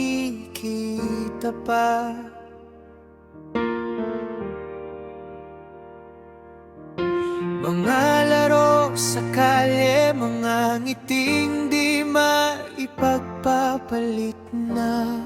makikita pa. Mga laro sa kalye, mga ngiting di maipagpapalit na.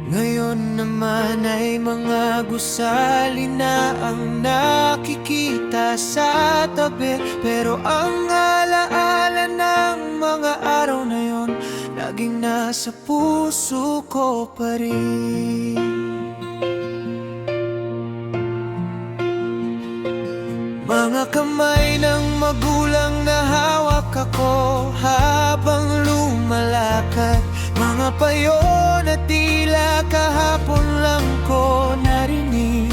Ngayon naman ay mga gusali na ang nakikita sa tabi. Pero ang alaala ng mga araw na yon laging nasa puso ko pa rin. Mga kamay ng magulang na hawak ako habang lumalakad. Mga payo na tila kahapon lang ko narinig.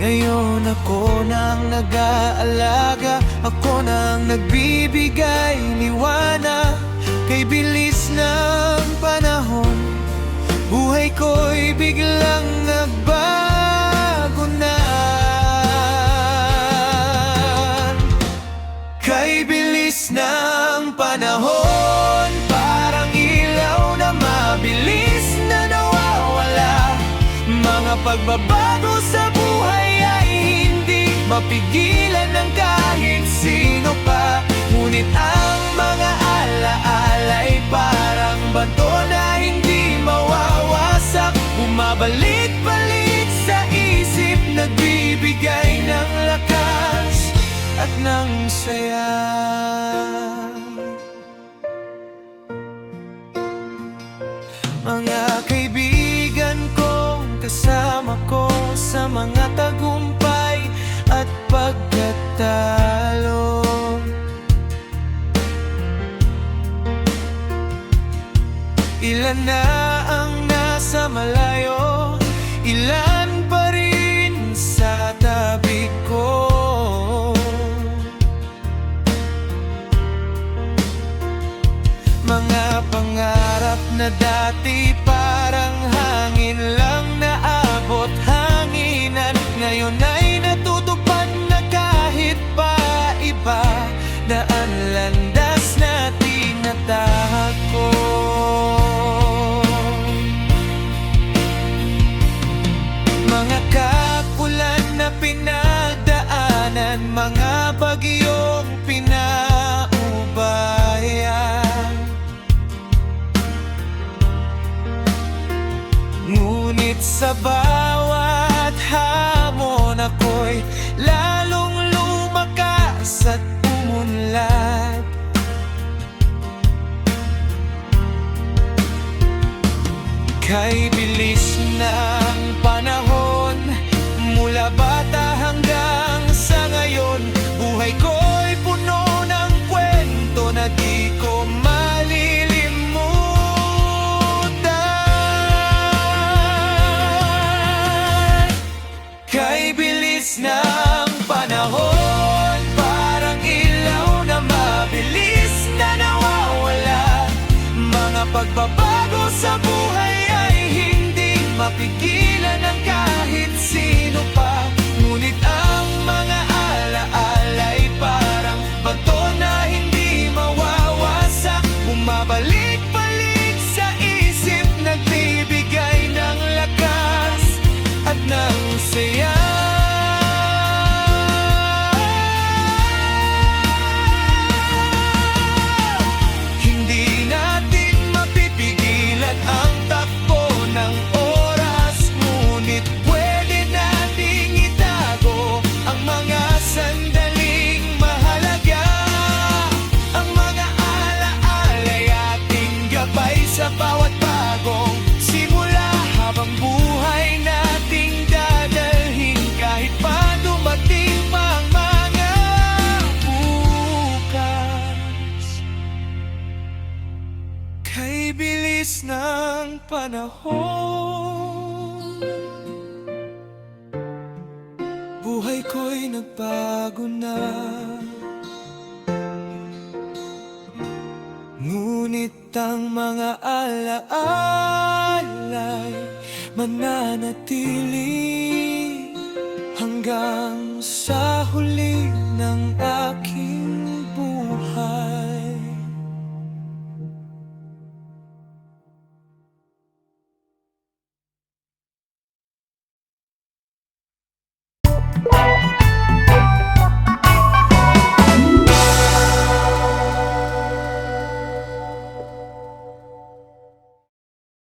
Ngayon ako nang nag-aalaga, ako nang nagbibigay liwanag. Kay bilis ng panahon, buhay ko'y biglang nagbago na. Kay bilis ng panahon, parang ilaw na mabilis na nawawala. Mga pagbabago sa buhay ay hindi mapigilan ng kahit sino pa. Ngunit ang mga alaala'y parang bato na hindi mawawasak. Bumabalik-balik sa isip, nagbibigay ng lakas at ng saya. Mga kaibigan kong kasama ko sa mga tagumpay at pagkatalo. Ilan na ang nasa malayo, ilan pa rin sa tabi ko. Mga pangarap na dati parang hangin lang naabot hanginan, ngayon ay natutupad na kahit pa iba. Daan landas na tinatahak ko. Mga kakulan na pinagdaanan, mga bagyong pinaubayan. Ngunit sa bawat hamon ako'y lalong lumakas at umunlad. Kay bilis ng panahon, mula bata hanggang sa ngayon, buhay ko'y puno ng kwento na di ko malilimutan. Kay bilis ng panahon, parang ilaw na mabilis na nawawala. Mga pagbabago sa buhay ay hindi mapigilan ng kahit sino pa. Ngunit ang mga alaala'y parang bato na hindi mawawasak. Bumabalik-balik sa isip, nagbibigay ng lakas at ng saya. Hindi natin mapipigilan ang takbo ng oras, ngunit pwede nating itago ang mga sandaling mahalaga. Ang mga alaala'y ating gabay sa bawat bagong simula, habang buhay nating dadalhin kahit pa dumating pa ang mga bukas. Kay bilis ng panahon, buhay ko'y nagbago na. Ngunit ang mga alaala'y mananatili hanggang sa huli ng